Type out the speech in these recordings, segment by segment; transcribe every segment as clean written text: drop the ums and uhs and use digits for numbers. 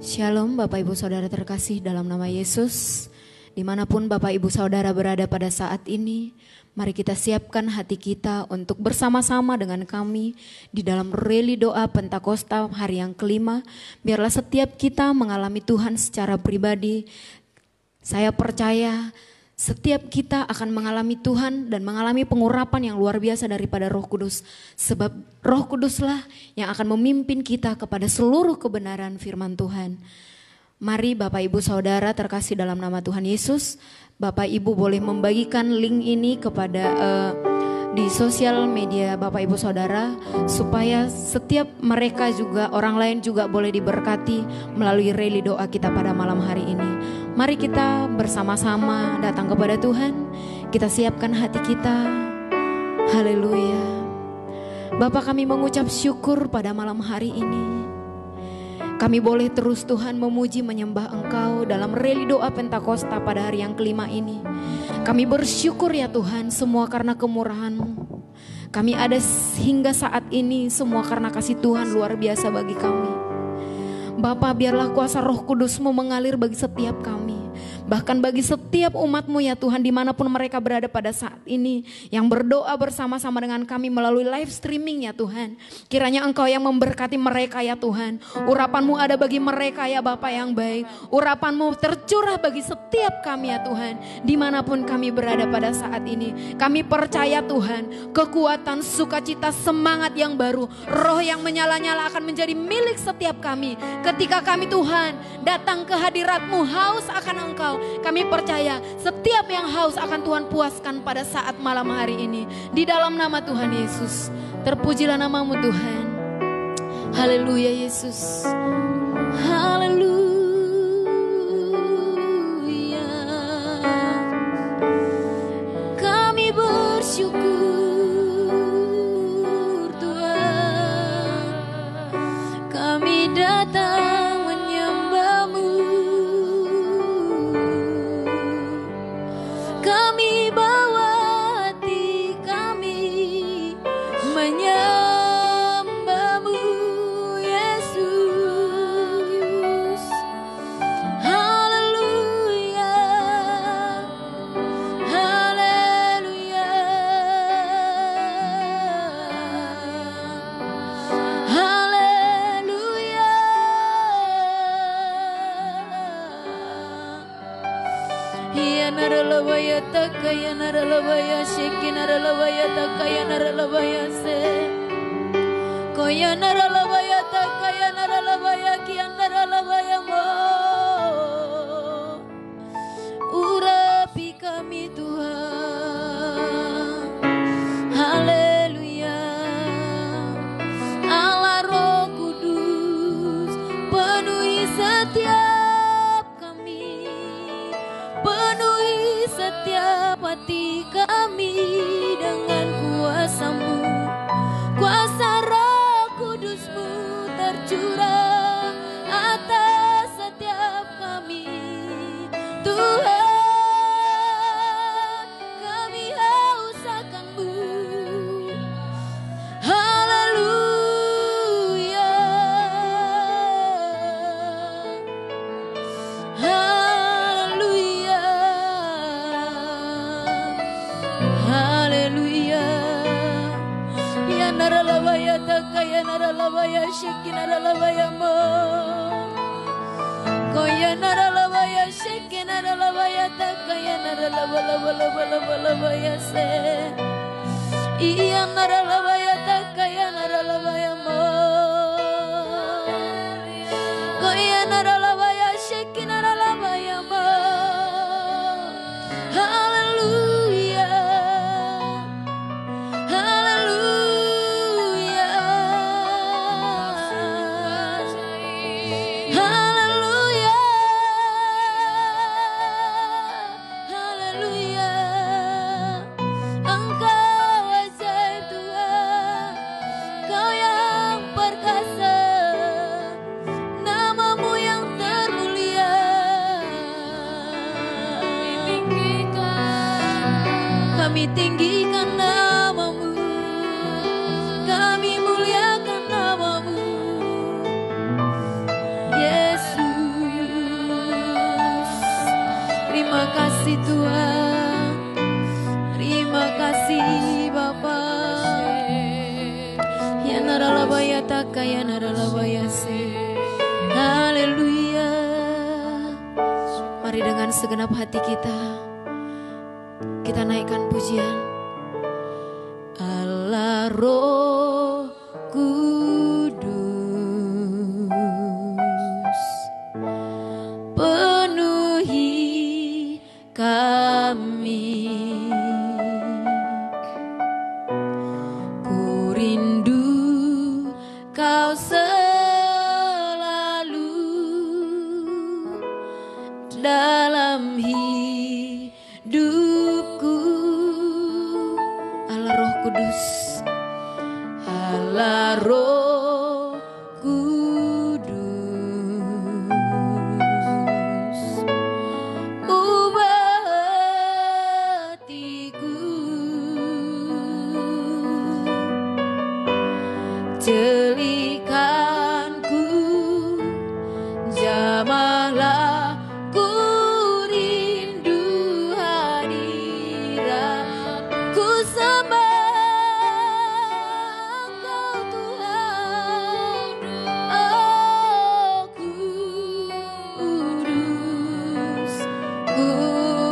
Shalom Bapak Ibu Saudara terkasih dalam nama Yesus. Dimanapun Bapak Ibu Saudara berada pada saat ini, mari kita siapkan hati kita untuk bersama-sama dengan kami di dalam reli doa Pentakosta hari yang kelima. Biarlah setiap kita mengalami Tuhan secara pribadi. Saya percaya setiap kita akan mengalami Tuhan dan mengalami pengurapan yang luar biasa daripada Roh Kudus. Sebab Roh Kuduslah yang akan memimpin kita kepada seluruh kebenaran firman Tuhan. Mari Bapak Ibu Saudara terkasih dalam nama Tuhan Yesus, Bapak Ibu boleh membagikan link ini kepada di sosial media Bapak Ibu Saudara, supaya setiap mereka juga, orang lain juga boleh diberkati melalui reli doa kita pada malam hari ini. Mari kita bersama-sama datang kepada Tuhan, kita siapkan hati kita. Haleluya. Bapa, kami mengucap syukur pada malam hari ini. Kami boleh terus Tuhan memuji menyembah Engkau dalam reli doa Pentakosta pada hari yang kelima ini. Kami bersyukur ya Tuhan, semua karena kemurahan-Mu. Kami ada hingga saat ini semua karena kasih Tuhan luar biasa bagi kami. Bapa, biarlah kuasa Roh Kudus-Mu mengalir bagi setiap kami. Bahkan bagi setiap umat-Mu ya Tuhan, dimanapun mereka berada pada saat ini, yang berdoa bersama-sama dengan kami melalui live streaming ya Tuhan. Kiranya Engkau yang memberkati mereka ya Tuhan. Urapan-Mu ada bagi mereka ya Bapa yang baik. Urapan-Mu tercurah bagi setiap kami ya Tuhan, dimanapun kami berada pada saat ini. Kami percaya Tuhan, kekuatan, sukacita, semangat yang baru, roh yang menyala-nyala akan menjadi milik setiap kami. Ketika kami Tuhan datang ke hadirat-Mu haus akan Engkau, kami percaya setiap yang haus akan Tuhan puaskan pada saat malam hari ini. Di dalam nama Tuhan Yesus, terpujilah nama-Mu Tuhan. Haleluya Yesus. Haleluya. Kami bersyukur Tuhan, kami datang menyembah-Mu. Kami bawa hati kami menyembah-Mu Yesus. Haleluya. Haleluya. Haleluya. Ya naralabaya takaya naralabaya shiki naralabaya takaya naralabaya se koya naralabaya takaya naralabaya kian naralabaya mo. Urapi kami Tuhan. Haleluya. Allah Roh Kudus, penuhi setiap kami, penuhi setiap hati kami dengan kuasa-Mu. Kuasa Roh Kudus-Mu tercurah atas setiap kami. Tuhan, kami haus akan-Mu. Haleluya. Haleluya. Haleluya. Ya naralabaya takaya naralabaya shiki naralabaya mo. Koya naralabaya shiki naralabaya takaya naralabaya se. Iya naralabaya takaya naralabaya mo. Koya naralabaya shiki naralabaya mo. Haleluya. Haleluya. Haleluya. Haleluya. Engkau ajaib Tuhan, Kau yang perkasa, nama-Mu yang Haleluya. Mari dengan segenap hati kita naikkan pujian. Allah Roh Kudus, penuhi kami. Ku rindu Kau selalu dalam hidupku. Allah Roh Kudus, Allah Roh Kudus, ubah hatiku, jelikanku, jamahlah ku rindu hadirat, ku sembah Engkau Tuhan. Oh kudus,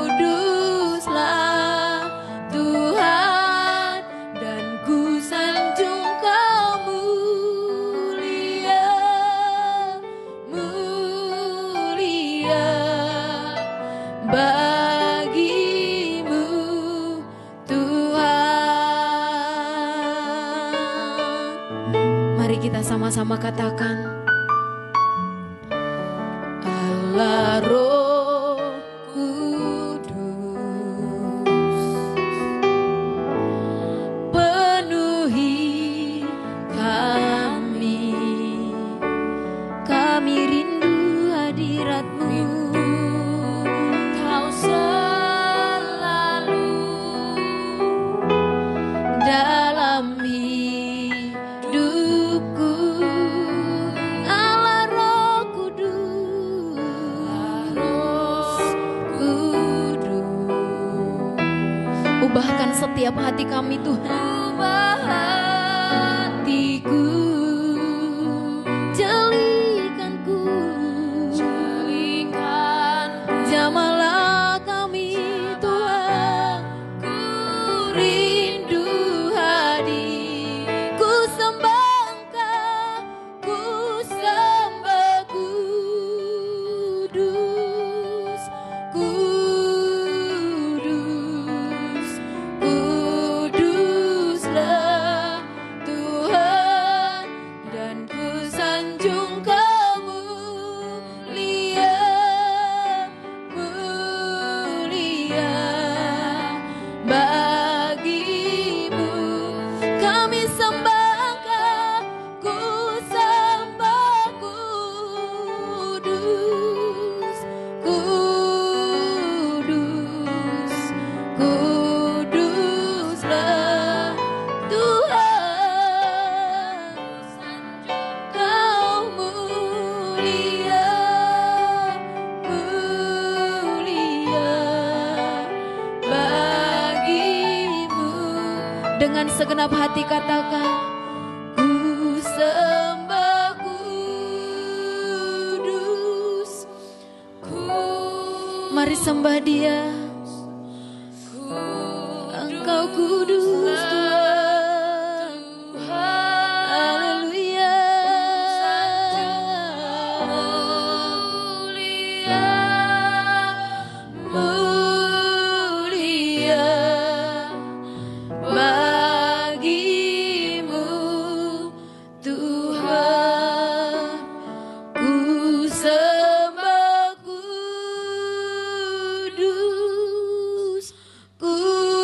kuduslah Tuhan, dan ku sanjung Kau mulia, mulia bagimu Tuhan. Mari kita sama-sama katakan, Allah Roh Kudus, penuhi kami. Kami rindu hadirat-Mu, Kau selalu dalam hidupku. Allah Roh Kudus, ubahkan setiap hati kami Tuhan. Ubah hatiku, jelikanku, jamahlah kami Tuhan. Ku rindu hadir, ku sembah Engkau, ku sembah kudus, kudus, kuduslah Tuhan, dan ku sanjung Kau mulia, mulia bagimu. Kami sembah Engkau, ku sembah kudus, kudus, kuduslah Tuhan. Kau mulia, mulia bagimu. Dengan segenap hati katakan, ku sembah kudus, mari sembah Dia. Engkau kudus Tuhan. Haleluya. Mulia bagimu Tuhan. Ku sembah kudus, kudus,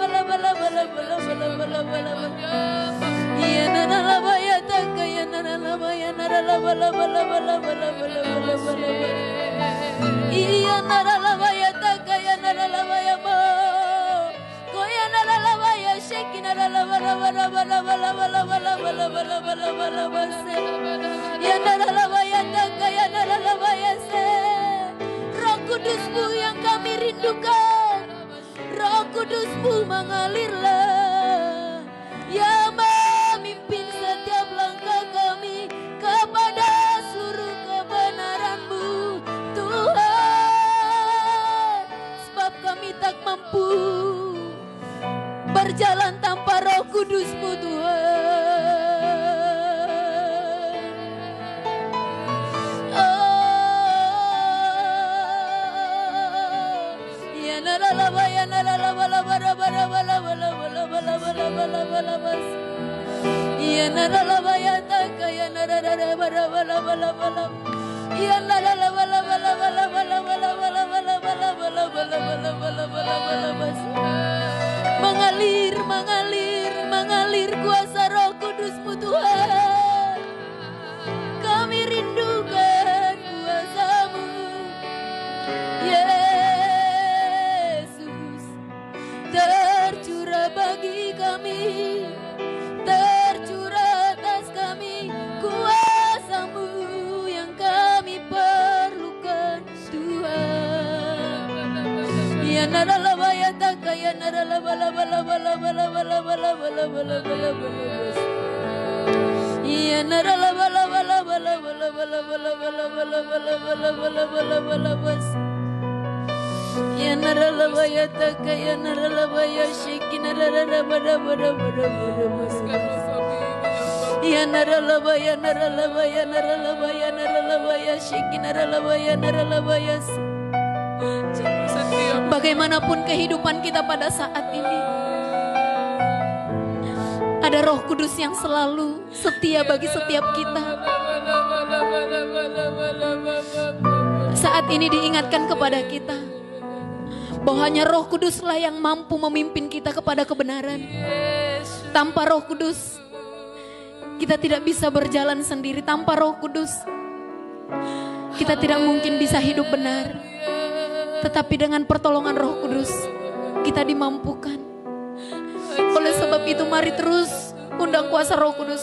Roh Kudus-Mu yang kami rindukan, Roh Kudus-Mu mengalirlah, yang memimpin setiap langkah kami kepada seluruh kebenaran-Mu, Tuhan. Sebab kami tak mampu berjalan tanpa Roh Kudus-Mu, Tuhan. Mengalir, mengalir, mengalir kuasa Roh Kudus-Mu, Tuhan. Kami rindukan kuasa-Mu, Yesus. Tercurah bagi kami, tercurah atas kami kuasa-Mu yang kami perlukan, Tuhan. Ya naralaba ya taka ya naralaba laba laba laba laba laba laba laba laba laba. Ya naralaba laba laba laba laba laba laba laba laba laba laba laba laba laba. Ya naralaba ya taka ya naralaba ya shiki naralaba laba laba laba laba. Ya naralaba ya naralaba ya naralaba ya naralaba ya shiki naralaba ya naralaba ya. Bagaimanapun kehidupan kita pada saat ini, ada Roh Kudus yang selalu setia bagi setiap kita. Saat ini diingatkan kepada kita bahwa hanya Roh Kuduslah yang mampu memimpin kita kepada kebenaran. Tanpa Roh Kudus kita tidak bisa berjalan sendiri. Tanpa Roh Kudus kita tidak mungkin bisa hidup benar. Tetapi dengan pertolongan Roh Kudus kita dimampukan. Oleh sebab itu mari terus undang kuasa Roh Kudus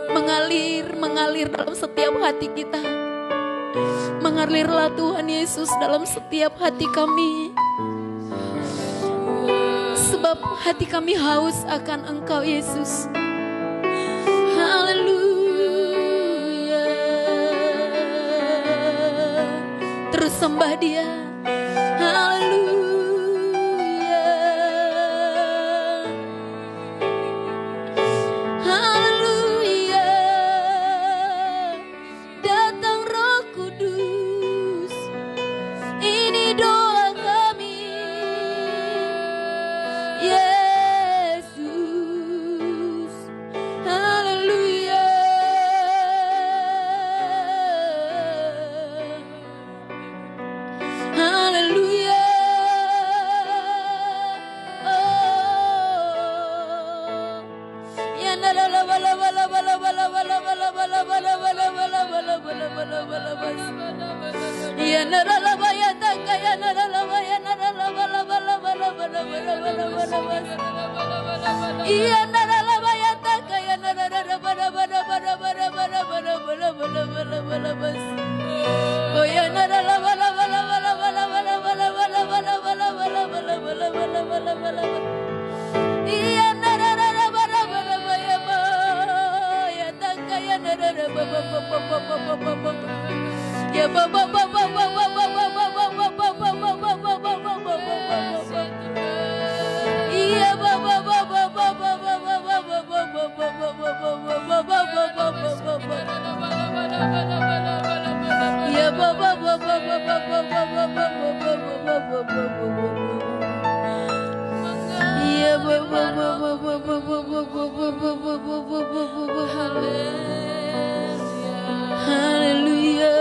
mengalir dalam setiap hati kita. Mengalirlah Tuhan Yesus dalam setiap hati kami. Sebab hati kami haus akan Engkau, Yesus. Haleluya. Terus sembah Dia. Haleluya. Haleluya. Datang Roh Kudus. Ini doa kami, Yesus. Haleluya. Haleluya. Haleluya.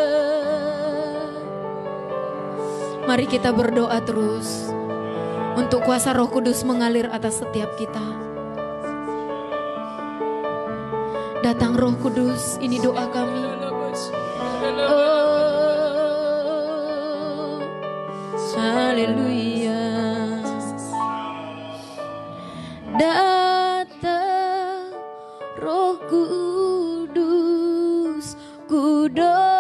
Mari kita berdoa terus untuk kuasa Roh Kudus mengalir atas setiap kita. Datang Roh Kudus, ini doa kami. Oh, haleluya. Datang Roh Kudus, ku doa.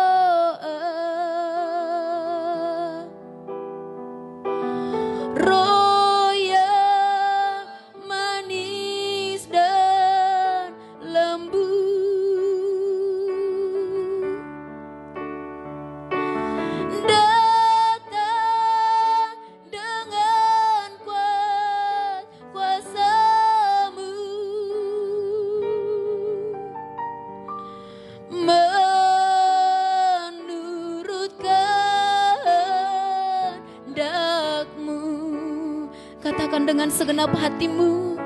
Roh yang manis dan lembut, datang dengan kuasa-Mu, menurut kehendak-Mu. Katakan dengan segenap hatimu.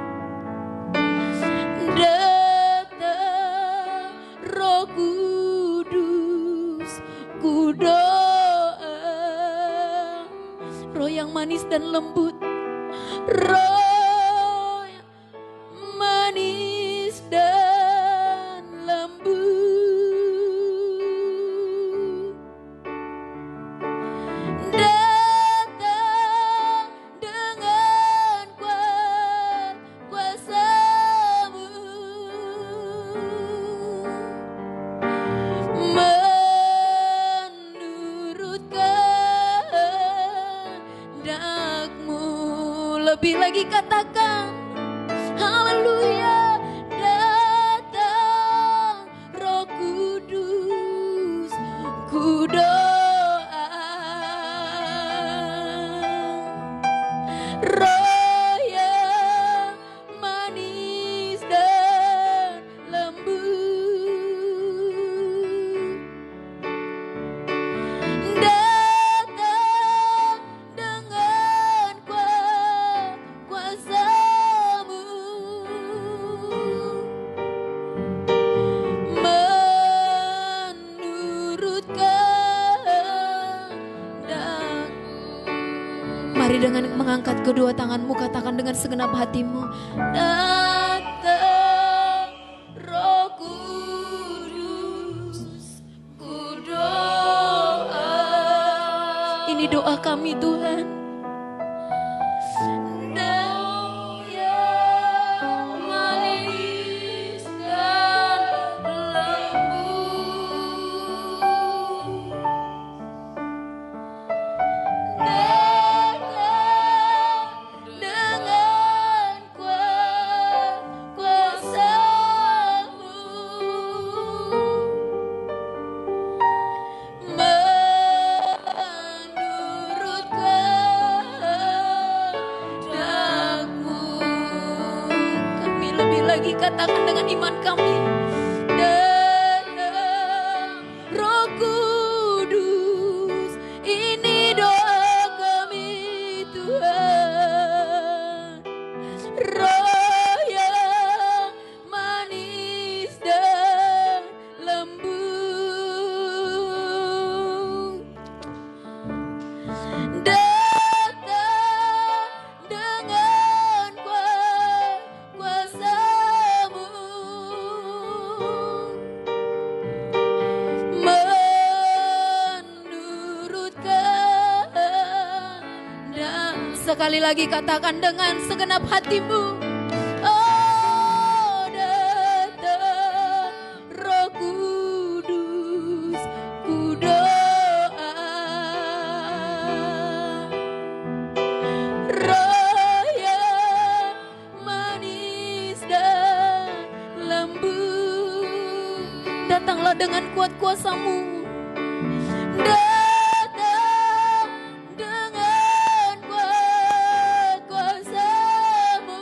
Datang Roh Kudus, ku doa. Roh yang manis dan lembut, Roh yang manis dan lembut, datang dengan kuasa-Mu, menurut kehendak-Mu. Lebih lagi katakan, haleluya. Datang Roh Kudus, ku doa. Roh yang manis dan lembut, datang dengan kuasa-Mu, menurut kehendak. Mari dengan mengangkat kedua tanganmu, katakan dengan segenap hatimu. Datang Roh Kudus, ku doa. Ini doa kami Tuhan. Roh yang manis dan lembut, datang dengan kuasa-Mu, menurut kehendak-Mu. Kami lebih lagi katakan dengan iman kami. Datang Roh Kudus, ini doa kami Tuhan. Roh yang manis dan lembut, datang dengan kuasa-Mu, menurut kehendak. Sekali lagi katakan dengan segenap hatimu. Oh, datang Roh Kudus, ku doa. Roh yang manis dan lembut, datanglah dengan kuat kuasa-Mu. Datang dengan kuasa-Mu,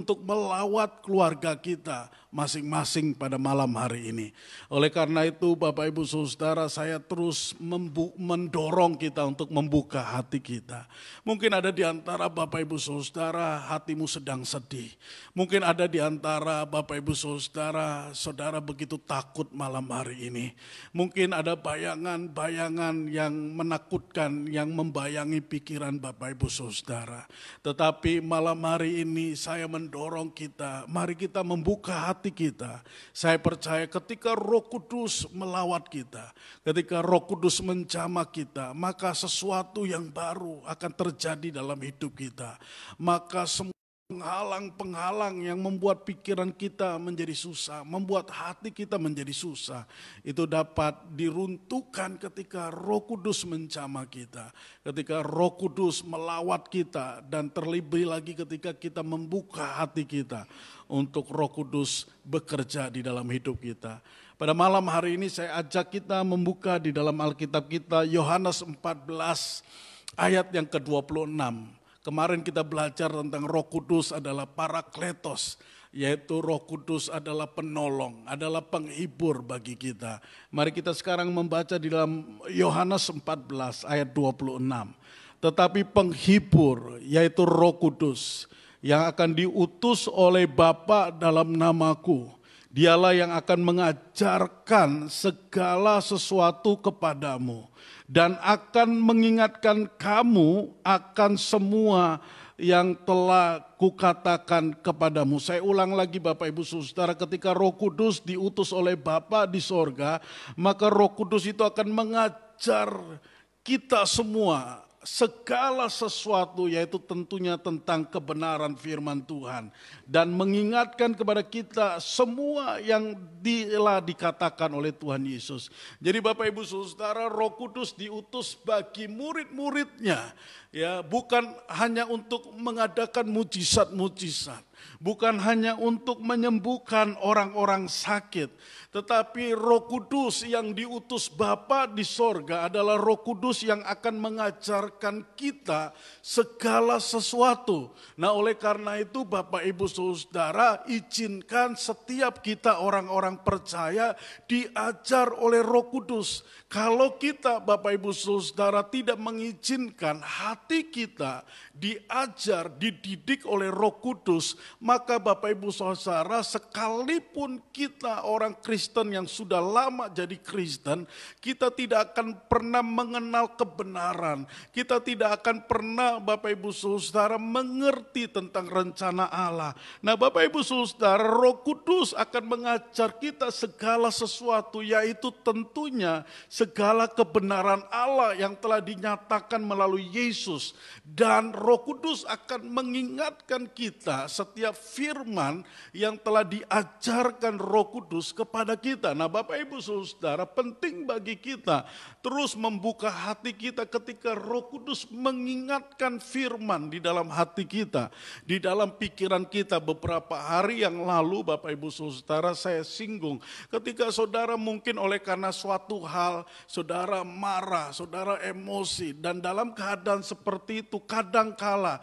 untuk melawat keluarga kita masing-masing pada malam hari ini. Oleh karena itu Bapak Ibu Saudara, saya terus mendorong kita untuk membuka hati kita. Mungkin ada di antara Bapak Ibu Saudara hatimu sedang sedih. Mungkin ada di antara Bapak Ibu Saudara, saudara begitu takut malam hari ini. Mungkin ada bayangan-bayangan yang menakutkan yang membayangi pikiran Bapak Ibu Saudara. Tetapi malam hari ini saya mendorong kita, mari kita membuka hati kita. Saya percaya ketika Roh Kudus melawat kita, ketika Roh Kudus menjamah kita, maka sesuatu yang baru akan terjadi dalam hidup kita. Maka semua penghalang-penghalang yang membuat pikiran kita menjadi susah, membuat hati kita menjadi susah, itu dapat diruntuhkan ketika Roh Kudus menjamah kita, ketika Roh Kudus melawat kita, dan terlebih lagi ketika kita membuka hati kita untuk Roh Kudus bekerja di dalam hidup kita. Pada malam hari ini saya ajak kita membuka di dalam Alkitab kita Yohanes 14 ayat yang ke-26. Kemarin kita belajar tentang Roh Kudus adalah Parakletos, yaitu Roh Kudus adalah penolong, adalah penghibur bagi kita. Mari kita sekarang membaca di dalam Yohanes 14 ayat 26. Tetapi penghibur, yaitu Roh Kudus, yang akan diutus oleh Bapa dalam namaku, Dialah yang akan mengajarkan segala sesuatu kepadamu dan akan mengingatkan kamu akan semua yang telah kukatakan kepadamu. Saya ulang lagi Bapak Ibu Saudara, ketika Roh Kudus diutus oleh Bapa di sorga, maka Roh Kudus itu akan mengajar kita semua segala sesuatu, yaitu tentunya tentang kebenaran firman Tuhan, dan mengingatkan kepada kita semua yang telah dikatakan oleh Tuhan Yesus. Jadi Bapak Ibu Saudara, Roh Kudus diutus bagi murid-muridnya, ya, bukan hanya untuk mengadakan mujizat-mujizat, bukan hanya untuk menyembuhkan orang-orang sakit, tetapi Roh Kudus yang diutus Bapa di sorga adalah Roh Kudus yang akan mengajarkan kita segala sesuatu. Nah, oleh karena itu Bapak Ibu Saudara, izinkan setiap kita orang-orang percaya diajar oleh Roh Kudus. Kalau kita Bapak Ibu Saudara tidak mengizinkan hati kita diajar, dididik oleh Roh Kudus, maka Bapak Ibu Saudara, sekalipun kita orang Kristen yang sudah lama jadi Kristen, kita tidak akan pernah mengenal kebenaran. Kita tidak akan pernah Bapak Ibu Saudara mengerti tentang rencana Allah. Nah Bapak Ibu Saudara, Roh Kudus akan mengajar kita segala sesuatu, yaitu tentunya segala kebenaran Allah yang telah dinyatakan melalui Yesus. Dan Roh Kudus akan mengingatkan kita setiap firman yang telah diajarkan Roh Kudus kepada kita. Nah Bapak Ibu Saudara, penting bagi kita terus membuka hati kita ketika Roh Kudus mengingatkan firman di dalam hati kita, di dalam pikiran kita. Beberapa hari yang lalu Bapak Ibu Saudara, saya singgung ketika saudara mungkin oleh karena suatu hal saudara marah, saudara emosi, dan dalam keadaan seperti itu kadangkala,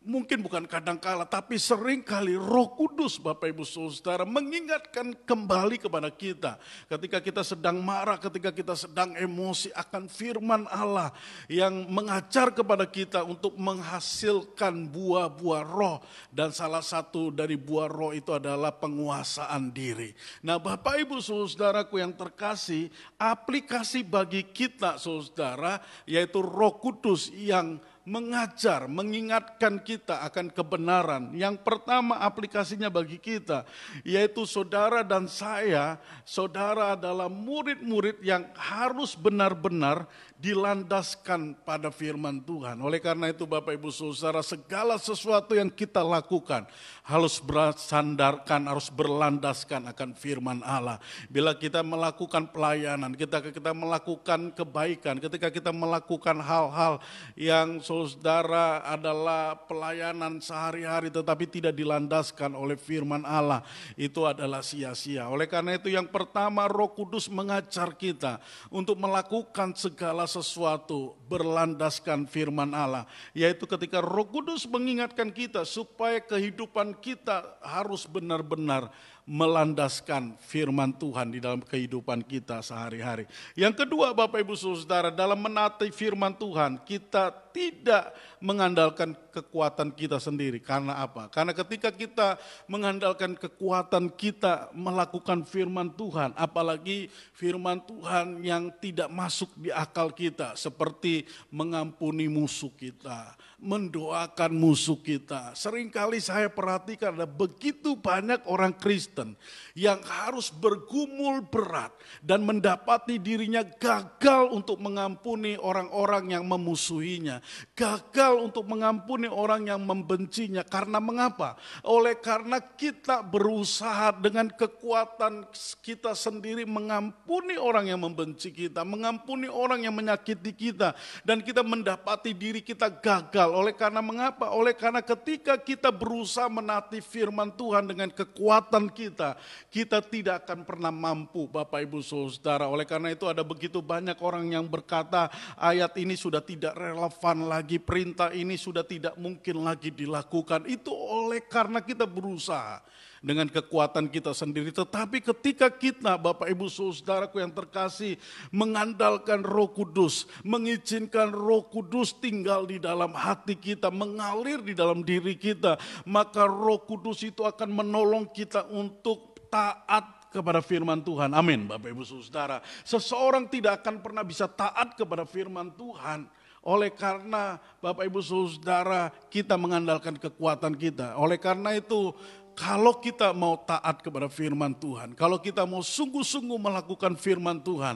mungkin bukan kadangkala, tapi seringkali Roh Kudus Bapak Ibu Saudara mengingatkan kembali kepada kita. Ketika kita sedang marah, ketika kita sedang emosi, akan firman Allah yang mengajar kepada kita untuk menghasilkan buah-buah roh. Dan salah satu dari buah roh itu adalah penguasaan diri. Nah Bapak Ibu Saudaraku yang terkasih, aplikasi bagi kita saudara, yaitu Roh Kudus yang mengajar, mengingatkan kita akan kebenaran. Yang pertama aplikasinya bagi kita, yaitu saudara dan saya, saudara adalah murid-murid yang harus benar-benar dilandaskan pada firman Tuhan. Oleh karena itu Bapak Ibu Saudara, segala sesuatu yang kita lakukan harus bersandarkan, harus berlandaskan akan firman Allah. Bila kita melakukan pelayanan, kita melakukan kebaikan, ketika kita melakukan hal-hal yang Saudara, adalah pelayanan sehari-hari tetapi tidak dilandaskan oleh firman Allah, itu adalah sia-sia. Oleh karena itu yang pertama, Roh Kudus mengajar kita untuk melakukan segala sesuatu berlandaskan firman Allah. Yaitu ketika Roh Kudus mengingatkan kita supaya kehidupan kita harus benar-benar melandaskan firman Tuhan di dalam kehidupan kita sehari-hari. Yang kedua, Bapak Ibu Saudara, dalam menaati firman Tuhan, kita tidak mengandalkan kekuatan kita sendiri. Karena apa? Karena ketika kita mengandalkan kekuatan kita melakukan firman Tuhan, apalagi firman Tuhan yang tidak masuk di akal kita, seperti mengampuni musuh kita, mendoakan musuh kita. Seringkali saya perhatikan ada begitu banyak orang Kristen yang harus bergumul berat dan mendapati dirinya gagal untuk mengampuni orang-orang yang memusuhinya, gagal untuk mengampuni orang yang membencinya. Karena mengapa? Oleh karena kita berusaha dengan kekuatan kita sendiri mengampuni orang yang membenci kita, mengampuni orang yang menyakiti kita, dan kita mendapati diri kita gagal. Oleh karena mengapa? Oleh karena ketika kita berusaha menaati firman Tuhan dengan kekuatan kita, kita tidak akan pernah mampu, Bapak Ibu Saudara. Oleh karena itu ada begitu banyak orang yang berkata ayat ini sudah tidak relevan lagi, perintah ini sudah tidak mungkin lagi dilakukan. Itu oleh karena kita berusaha dengan kekuatan kita sendiri. Tetapi ketika kita, Bapak Ibu Saudaraku yang terkasih, mengandalkan Roh Kudus, mengizinkan Roh Kudus tinggal di dalam hati kita, mengalir di dalam diri kita, maka Roh Kudus itu akan menolong kita untuk taat kepada firman Tuhan. Amin, Bapak Ibu Saudara. Seseorang tidak akan pernah bisa taat kepada firman Tuhan oleh karena, Bapak Ibu Saudara, kita mengandalkan kekuatan kita. Oleh karena itu, kalau kita mau taat kepada firman Tuhan, kalau kita mau sungguh-sungguh melakukan firman Tuhan,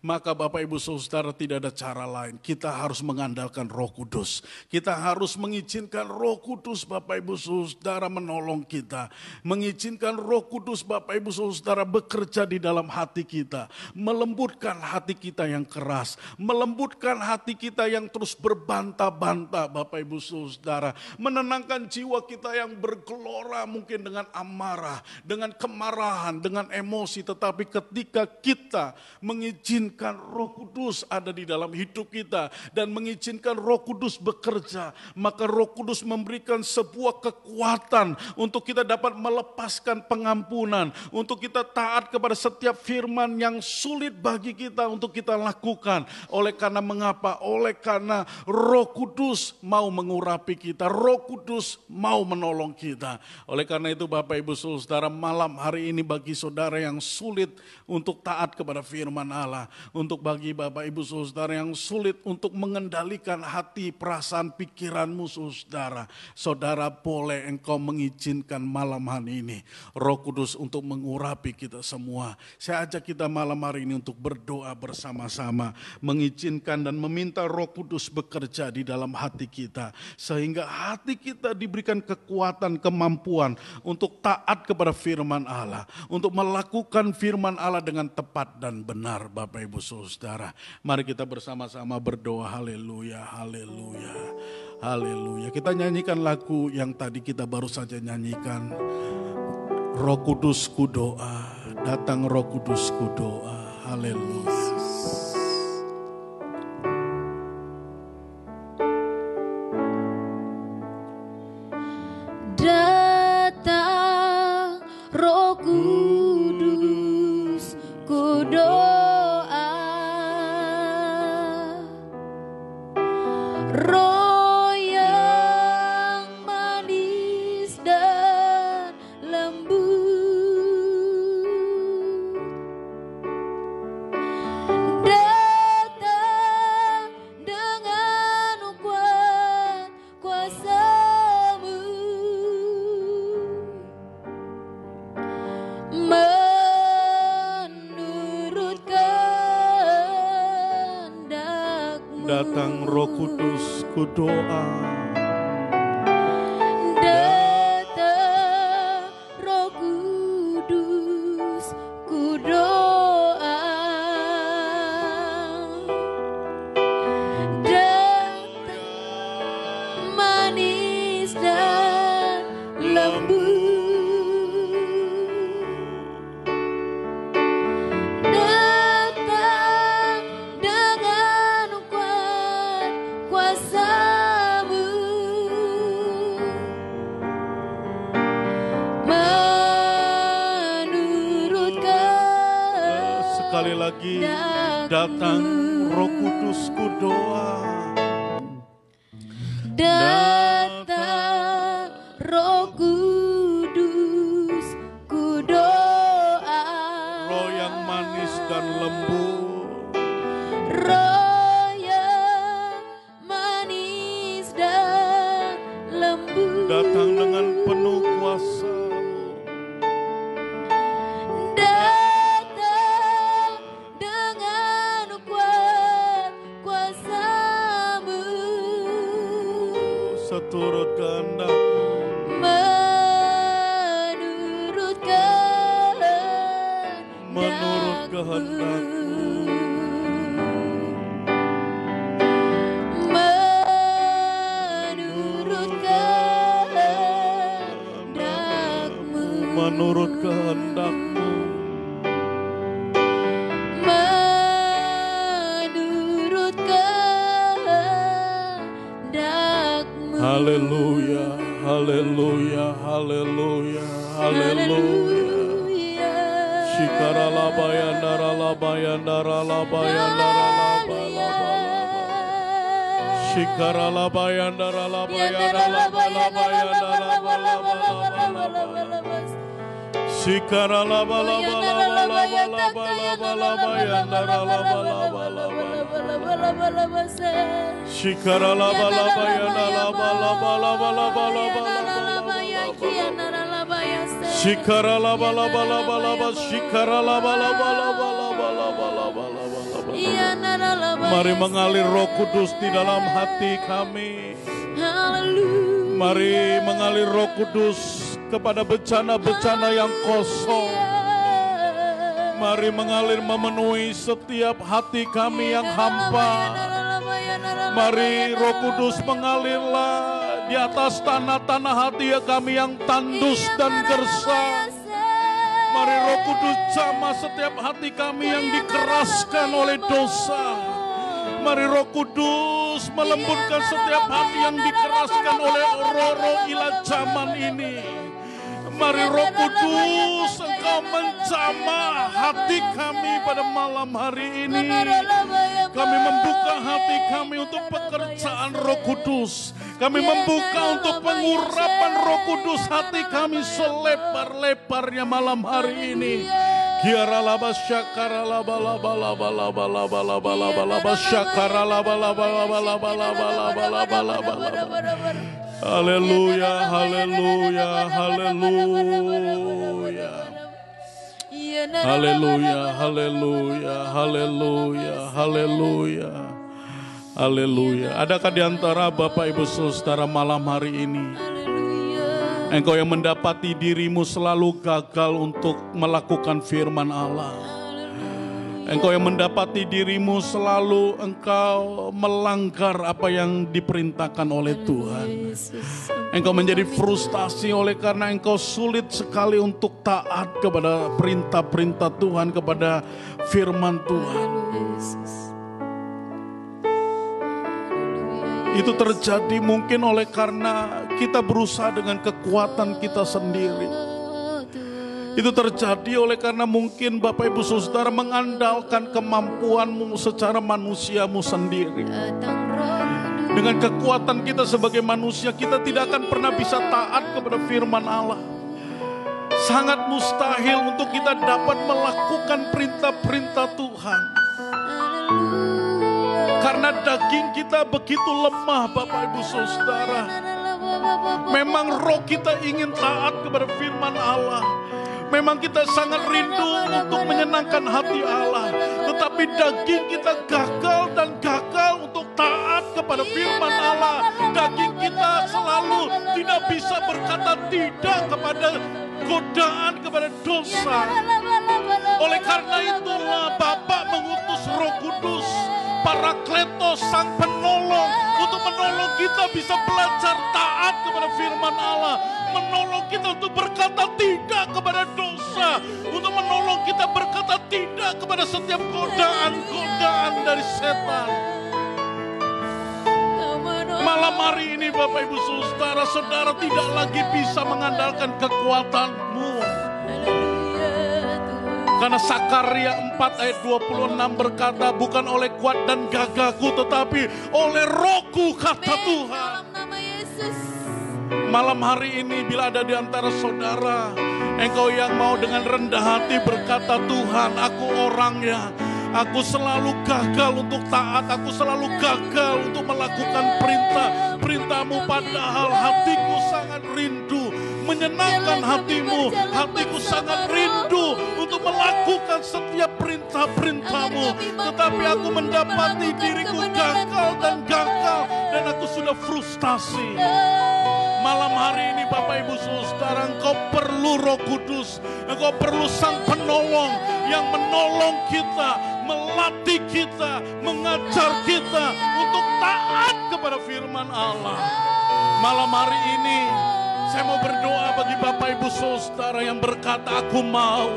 maka Bapak Ibu Saudara tidak ada cara lain. Kita harus mengandalkan Roh Kudus. Kita harus mengizinkan Roh Kudus, Bapak Ibu Saudara, menolong kita. Mengizinkan Roh Kudus, Bapak Ibu Saudara, bekerja di dalam hati kita. Melembutkan hati kita yang keras. Melembutkan hati kita yang terus berbantah-bantah, Bapak Ibu Saudara. Menenangkan jiwa kita yang bergelora mungkin dengan amarah, dengan kemarahan, dengan emosi. Tetapi ketika kita mengizinkan Roh Kudus ada di dalam hidup kita dan mengizinkan Roh Kudus bekerja, maka Roh Kudus memberikan sebuah kekuatan untuk kita dapat melepaskan pengampunan, untuk kita taat kepada setiap firman yang sulit bagi kita untuk kita lakukan. Oleh karena mengapa? Oleh karena Roh Kudus mau mengurapi kita, Roh Kudus mau menolong kita. Oleh karena itu Bapak Ibu Saudara, malam hari ini bagi saudara yang sulit untuk taat kepada firman Allah, untuk bagi Bapak Ibu Saudara yang sulit untuk mengendalikan hati, perasaan, pikiranmu saudara, saudara boleh engkau mengizinkan malam hari ini Roh Kudus untuk mengurapi kita semua. Saya ajak kita malam hari ini untuk berdoa bersama-sama, mengizinkan dan meminta Roh Kudus bekerja di dalam hati kita, sehingga hati kita diberikan kekuatan, kemampuan untuk taat kepada firman Allah, untuk melakukan firman Allah dengan tepat dan benar. Bapak Ibu Saudara, mari kita bersama-sama berdoa. Haleluya, haleluya, haleluya. Kita nyanyikan lagu yang tadi kita baru saja nyanyikan. Roh Kudus ku doa, datang Roh Kudus ku doa. Haleluya. Datang Roh Kudus ku doa, Roh yang manis dan lembut, datang dengan kuat kuasa-Mu, menurut kehendak-Mu. Datang Roh Kudus ku doa. Datang Roh Kudus ku doa, datang sekali lagi datang Roh Kudus ku doa. Datang Roh Kudus ku doa. Roh yang manis dan lembut. Roh yang manis dan lembut. Datang dengan penuh kuasa-Mu. Datang dengan kuasa-Mu. Seturut kehendak-Mu. Menurut kehendak-Mu. Menurut kehendak-Mu. Menurut kehendak-Mu. Haleluya, haleluya, haleluya, haleluya. Shikaralabayandara labayandara labayandara labayandara. Shikaralabayandara labayandara labayandara labayandara. Shikaralabalabalabalabalabayandara labayandara. Shikaralabalabalabayandara labayandara. Shikaralabalabalabalaba, shikaralabalabalabalabalabalabalabalaba. Mari mengalir Roh Kudus di dalam hati kami. Mari mengalir Roh Kudus kepada bencana-bencana yang kosong. Mari mengalir memenuhi setiap hati kami yang hampa. Mari Roh Kudus mengalirlah di atas tanah-tanah hati kami yang tandus dan gersang. Mari Roh Kudus jamah setiap hati kami yang dikeraskan oleh dosa. Mari Roh Kudus melembutkan setiap hati yang dikeraskan oleh roh-roh ilah zaman ini. Mari Roh Kudus, Engkau menjamah hati kami pada malam hari ini. Kami membuka hati kami untuk pekerjaan Roh Kudus. Kami membuka untuk pengurapan Roh Kudus hati kami selebar-lebarnya malam hari ini. Kiaralaba syakaralabalabalabalabalabalabalabalaba syakaralabalabalabalabalabalabalabalaba. Haleluya, haleluya, haleluya. Haleluya, haleluya, haleluya, haleluya. Haleluya. Adakah di antara Bapak Ibu Saudara malam hari ini engkau yang mendapati dirimu selalu gagal untuk melakukan firman Allah? Engkau yang mendapati dirimu selalu engkau melanggar apa yang diperintahkan oleh Tuhan. Engkau menjadi frustasi oleh karena engkau sulit sekali untuk taat kepada perintah-perintah Tuhan, kepada firman Tuhan. Itu terjadi mungkin oleh karena kita berusaha dengan kekuatan kita sendiri. Itu terjadi oleh karena mungkin Bapak Ibu Saudara mengandalkan kemampuanmu secara manusiamu sendiri. Dengan kekuatan kita sebagai manusia, kita tidak akan pernah bisa taat kepada firman Allah. Sangat mustahil untuk kita dapat melakukan perintah-perintah Tuhan. Karena daging kita begitu lemah, Bapak Ibu Saudara. Memang roh kita ingin taat kepada firman Allah. Memang kita sangat rindu untuk menyenangkan hati Allah. Tetapi daging kita gagal dan gagal untuk taat kepada firman Allah. Daging kita selalu tidak bisa berkata tidak kepada godaan, kepada dosa. Oleh karena itulah Bapa mengutus Roh Kudus, Parakletos, Sang Penolong, untuk menolong kita bisa belajar taat kepada firman Allah, menolong kita untuk berkata tidak kepada dosa, untuk menolong kita berkata tidak kepada setiap godaan-godaan dari setan. Malam hari ini Bapak Ibu Saudara, saudara tidak lagi bisa mengandalkan kekuatanmu. Karena Sakaria 4 ayat 26 berkata, bukan oleh kuat dan gagahku, tetapi oleh Rohku, kata Tuhan. Dalam nama Yesus. Malam hari ini bila ada di antara saudara, engkau yang mau dengan rendah hati berkata, Tuhan, aku orangnya, aku selalu gagal untuk taat, aku selalu gagal untuk melakukan perintah-mu, padahal hatiku sangat rindu menyenangkan hatimu, hatiku sangat rindu untuk melakukan setiap perintah-perintahmu, tetapi aku mendapati diriku gagal dan aku sudah frustasi. Malam hari ini Bapak Ibu Saudara, engkau perlu Roh Kudus, engkau perlu Sang Penolong yang menolong kita, melatih kita, mengajar kita untuk taat kepada firman Allah. Malam hari ini saya mau berdoa bagi Bapak Ibu Saudara yang berkata, aku mau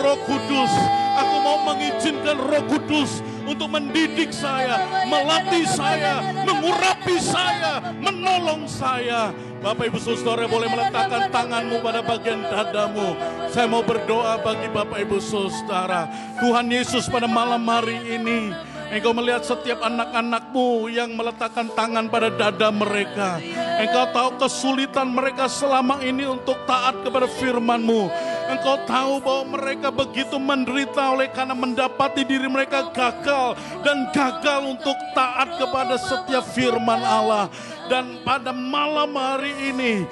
Roh Kudus, aku mau mengizinkan Roh Kudus untuk mendidik saya, melatih saya, mengurapi saya, menolong saya. Bapak Ibu Saudara boleh meletakkan tanganmu pada bagian dadamu. Saya mau berdoa bagi Bapak Ibu Saudara. Tuhan Yesus, pada malam hari ini Engkau melihat setiap anak-anakmu yang meletakkan tangan pada dada mereka. Engkau tahu kesulitan mereka selama ini untuk taat kepada firman-Mu. Engkau tahu bahwa mereka begitu menderita oleh karena mendapati diri mereka gagal untuk taat kepada setiap firman Allah. Dan pada malam hari ini,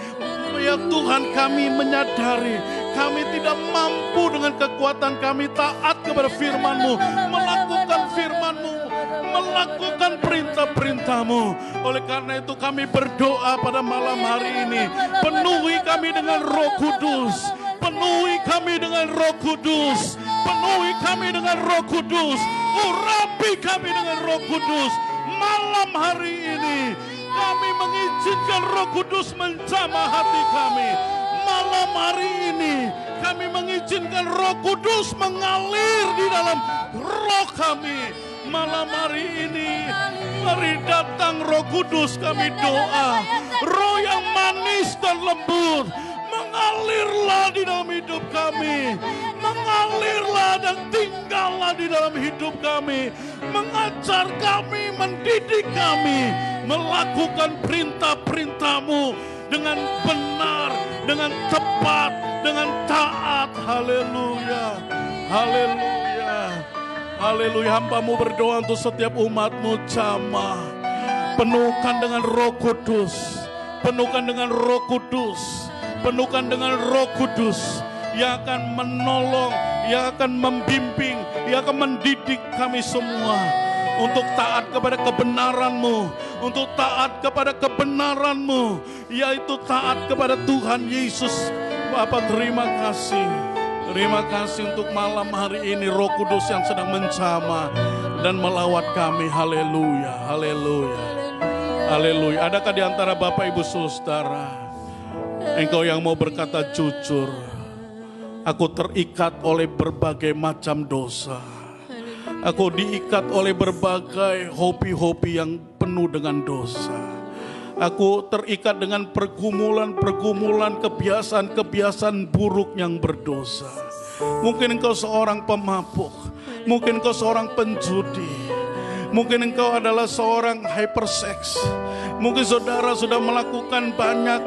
ya Tuhan, kami menyadari kami tidak mampu dengan kekuatan kami taat kepada firman-Mu, melakukan firman-Mu, melakukan perintah-perintah-Mu. Oleh karena itu kami berdoa pada malam hari ini, penuhi kami dengan Roh Kudus, penuhi kami dengan Roh Kudus, penuhi kami dengan Roh Kudus, urapi kami dengan Roh Kudus. Malam hari ini kami mengizinkan Roh Kudus menjamah hati kami. Malam hari ini kami mengizinkan Roh Kudus mengalir di dalam roh kami. Malam hari ini mari datang Roh Kudus, kami doa. Roh yang manis dan lembut, mengalirlah di dalam hidup kami. Mengalirlah dan tinggallah di dalam hidup kami. Mengajar kami, mendidik kami, melakukan perintah-perintah-Mu dengan benar, dengan tepat, dengan taat. Haleluya, haleluya, haleluya. Hamba-Mu berdoa untuk setiap umat-Mu jamaah. Penuhkan dengan Roh Kudus, penuhkan dengan Roh Kudus, penuhkan dengan Roh Kudus yang akan menolong, yang akan membimbing, yang akan mendidik kami semua untuk taat kepada kebenaran-Mu, untuk taat kepada kebenaran-Mu, yaitu taat kepada Tuhan Yesus. Bapa, terima kasih. Terima kasih untuk malam hari ini Roh Kudus yang sedang menjamah dan melawat kami. Haleluya, haleluya, haleluya. Adakah di antara Bapak Ibu Saudara engkau yang mau berkata jujur, aku terikat oleh berbagai macam dosa. Aku diikat oleh berbagai hobi-hobi yang penuh dengan dosa. Aku terikat dengan pergumulan-pergumulan, kebiasaan-kebiasaan buruk yang berdosa. Mungkin engkau seorang pemabuk, mungkin engkau seorang penjudi, mungkin engkau adalah seorang hyperseks. Mungkin saudara sudah melakukan banyak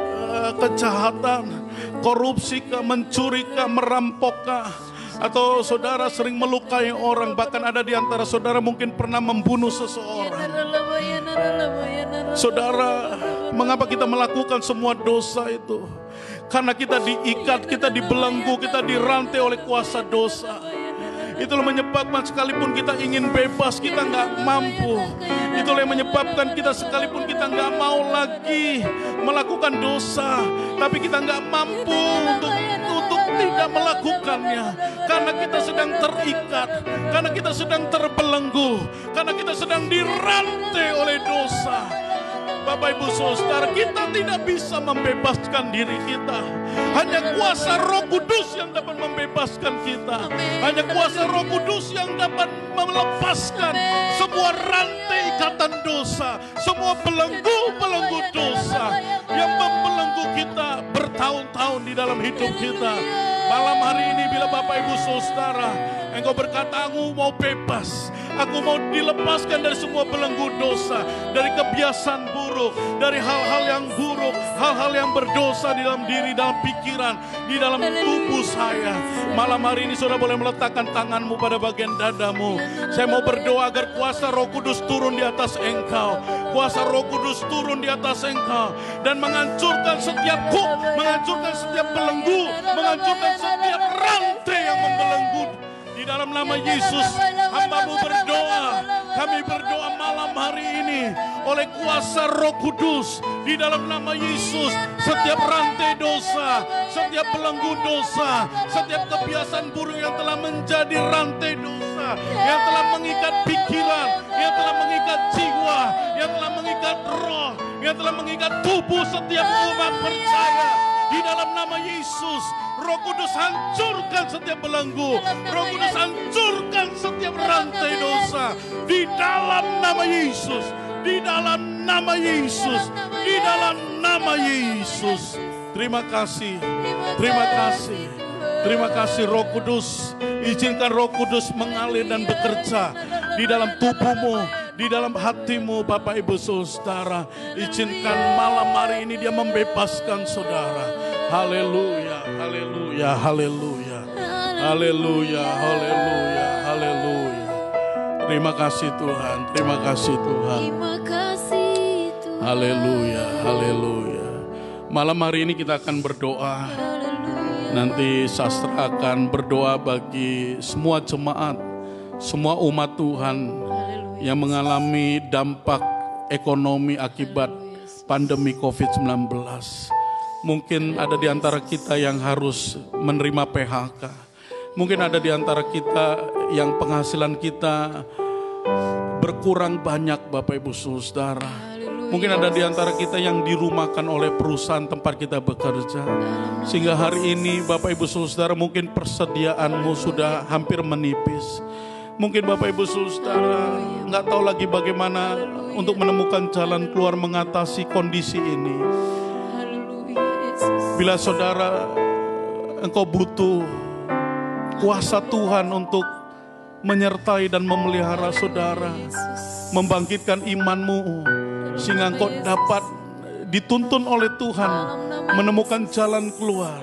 kejahatan, korupsi kah, mencuri kah, merampok kah, atau saudara sering melukai orang, bahkan ada di antara saudara mungkin pernah membunuh seseorang. Saudara, mengapa kita melakukan semua dosa itu? Karena kita diikat, kita dibelenggu, kita dirantai oleh kuasa dosa. Itulah menyebabkan sekalipun kita ingin bebas, kita nggak mampu. Itulah yang menyebabkan kita sekalipun kita nggak mau lagi melakukan dosa, tapi kita nggak mampu untuk tidak melakukannya. Karena kita sedang terikat, karena kita sedang terbelenggu, karena kita sedang dirantai oleh dosa. Bapak Ibu Saudara, kita tidak bisa membebaskan diri kita. Hanya kuasa Roh Kudus yang dapat membebaskan kita. Hanya kuasa Roh Kudus yang dapat melepaskan semua rantai ikatan dosa, semua belenggu-belenggu dosa yang membelenggu kita bertahun-tahun di dalam hidup kita. Malam hari ini bila Bapak Ibu Saudara, Engkau berkata, aku mau bebas. Aku mau dilepaskan dari semua belenggu dosa, dari kebiasaan buruk, dari hal-hal yang buruk, hal-hal yang berdosa di dalam diri, dalam pikiran, di dalam tubuh saya. Malam hari ini saudara boleh meletakkan tanganmu pada bagian dadamu. Saya mau berdoa agar kuasa Roh Kudus turun di atas engkau. Kuasa Roh Kudus turun di atas engkau dan menghancurkan setiap menghancurkan setiap belenggu, menghancurkan setiap rantai yang membelenggu. Di dalam nama Yesus, hamba-Mu berdoa. Kami berdoa malam hari ini oleh kuasa Roh Kudus. Di dalam nama Yesus, setiap rantai dosa, setiap belenggu dosa, setiap kebiasaan buruk yang telah menjadi rantai dosa, yang telah mengikat pikiran, yang telah mengikat jiwa, yang telah mengikat roh, yang telah mengikat tubuh setiap umat percaya. Di dalam nama Yesus, Roh Kudus hancurkan setiap belenggu. Roh Kudus hancurkan setiap rantai dosa. Di dalam nama Yesus. Di dalam nama Yesus. Di dalam nama Yesus. Terima kasih. Terima kasih. Terima kasih Roh Kudus. Izinkan Roh Kudus mengalir dan bekerja di dalam tubuhmu, di dalam hatimu Bapak Ibu Saudara. Izinkan malam hari ini dia membebaskan saudara. Haleluya, haleluya, haleluya. Haleluya, haleluya, haleluya. Terima kasih Tuhan, terima kasih Tuhan. Terima kasih Tuhan. Haleluya, haleluya. Malam hari ini kita akan berdoa. Nanti Sastra akan berdoa bagi semua jemaat, semua umat Tuhan yang mengalami dampak ekonomi akibat pandemi COVID-19. Mungkin ada di antara kita yang harus menerima PHK. Mungkin ada di antara kita yang penghasilan kita berkurang banyak Bapak Ibu Saudara. Mungkin ada di antara kita yang dirumahkan oleh perusahaan tempat kita bekerja. Sehingga hari ini Bapak Ibu Saudara mungkin persediaanmu sudah hampir menipis. Mungkin Bapak Ibu Saudara nggak tahu lagi bagaimana untuk menemukan jalan keluar mengatasi kondisi ini. Bila saudara engkau butuh kuasa Tuhan untuk menyertai dan memelihara saudara, membangkitkan imanmu, sehingga engkau dapat dituntun oleh Tuhan menemukan jalan keluar,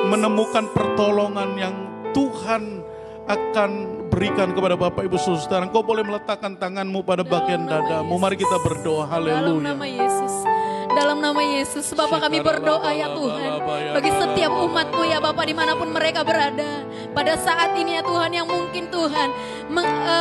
menemukan pertolongan yang Tuhan akan berikan kepada Bapak Ibu Saudara. Engkau boleh meletakkan tanganmu pada bagian dadamu. Mari kita berdoa. Haleluya. Dalam nama Yesus. Dalam nama Yesus, Bapak kami berdoa ya Tuhan, bagi setiap umat-Mu ya Bapak dimanapun mereka berada. Pada saat ini ya Tuhan, yang mungkin Tuhan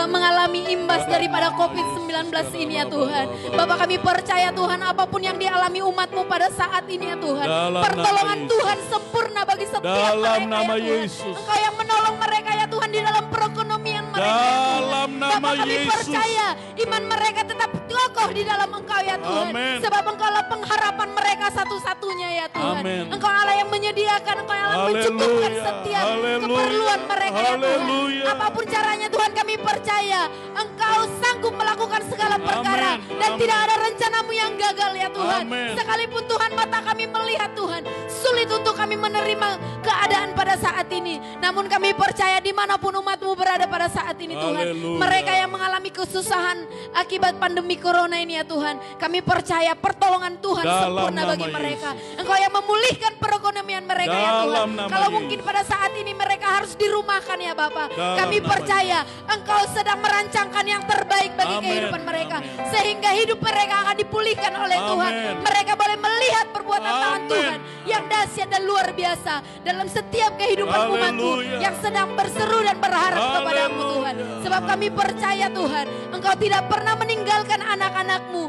mengalami imbas daripada COVID-19 ini ya Tuhan. Bapak kami percaya Tuhan, apapun yang dialami umat-Mu pada saat ini ya Tuhan, pertolongan Tuhan sempurna bagi setiap mereka ya Tuhan. Engkau yang menolong mereka ya Tuhan di dalam perekonomian mereka ya Tuhan. Bapak kami percaya iman mereka tetap kokoh di dalam Engkau ya Tuhan. Sebab Engkau lah pengharapan mereka satu-satunya ya Tuhan. Amen. Engkau Allah yang menyediakan, Engkau yang mencukupkan setiap keperluan mereka ya Tuhan. Apapun caranya Tuhan kami percaya Engkau sanggup melakukan segala perkara. Dan tidak ada rencana-Mu yang gagal ya Tuhan. Sekalipun Tuhan mata kami melihat Tuhan, sulit untuk kami menerima keadaan pada saat ini. Namun kami percaya dimanapun umat-Mu berada pada saat ini Tuhan. Mereka yang mengalami kesusahan akibat pandemi corona ini ya Tuhan, kami percaya pertolongan Tuhan sempurna bagi mereka. Engkau yang memulihkan perekonomian mereka ya Tuhan. Kalau mungkin pada saat ini mereka harus dirumahkan ya Bapa, kami percaya Engkau sedang merancangkan yang terbaik bagi kehidupan mereka, sehingga hidup mereka akan dipulihkan oleh Tuhan. Mereka boleh melihat perbuatan tangan Tuhan yang dahsyat dan luar biasa dalam setiap kehidupan umat-Mu yang sedang berseru dan berharap kepada-Mu Tuhan. Sebab kami percaya Tuhan, Engkau tidak pernah meninggalkan anak-anak-Mu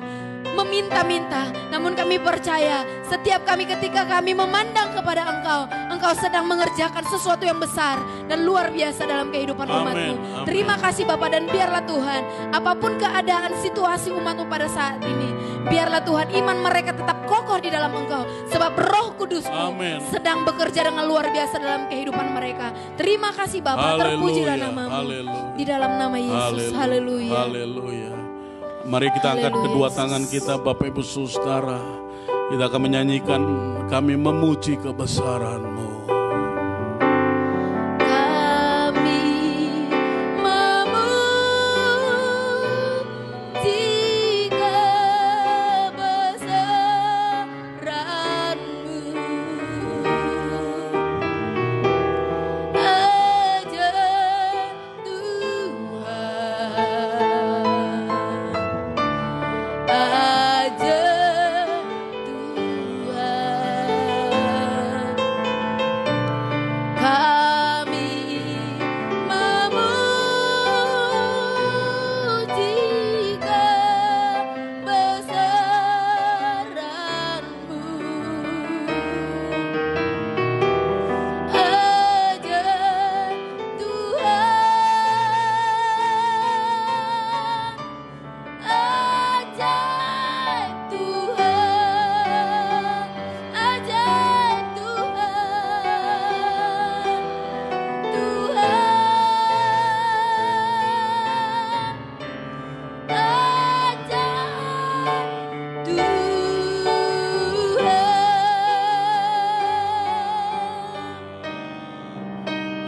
meminta-minta. Namun kami percaya setiap kami ketika kami memandang kepada Engkau, Engkau sedang mengerjakan sesuatu yang besar dan luar biasa dalam kehidupan umat-Mu. Terima kasih Bapa, dan biarlah Tuhan apapun keadaan situasi umat-Mu pada saat ini, biarlah Tuhan iman mereka tetap kokoh di dalam Engkau. Sebab Roh Kudus-Mu sedang bekerja dengan luar biasa dalam kehidupan mereka. Terima kasih Bapa, terpujilah nama-Mu di dalam nama Yesus. Haleluya. Haleluya. Mari kita angkat kedua tangan kita Bapak Ibu Saudara. Kita akan menyanyikan, kami memuji kebesaran-Mu.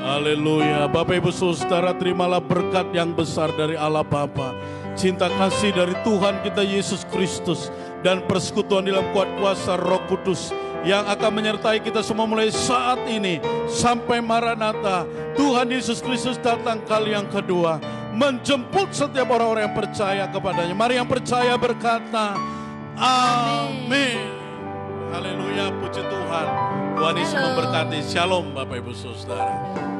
Haleluya. Bapak Ibu Saudara, terimalah berkat yang besar dari Allah Bapa, cinta kasih dari Tuhan kita Yesus Kristus, dan persekutuan dalam kuat kuasa Roh Kudus yang akan menyertai kita semua mulai saat ini sampai Maranatha. Tuhan Yesus Kristus datang kali yang kedua, menjemput setiap orang-orang yang percaya kepadanya. Mari yang percaya berkata, amin. Haleluya, puji Tuhan. Tuhan Yesus memberkati. Shalom Bapak Ibu Saudara.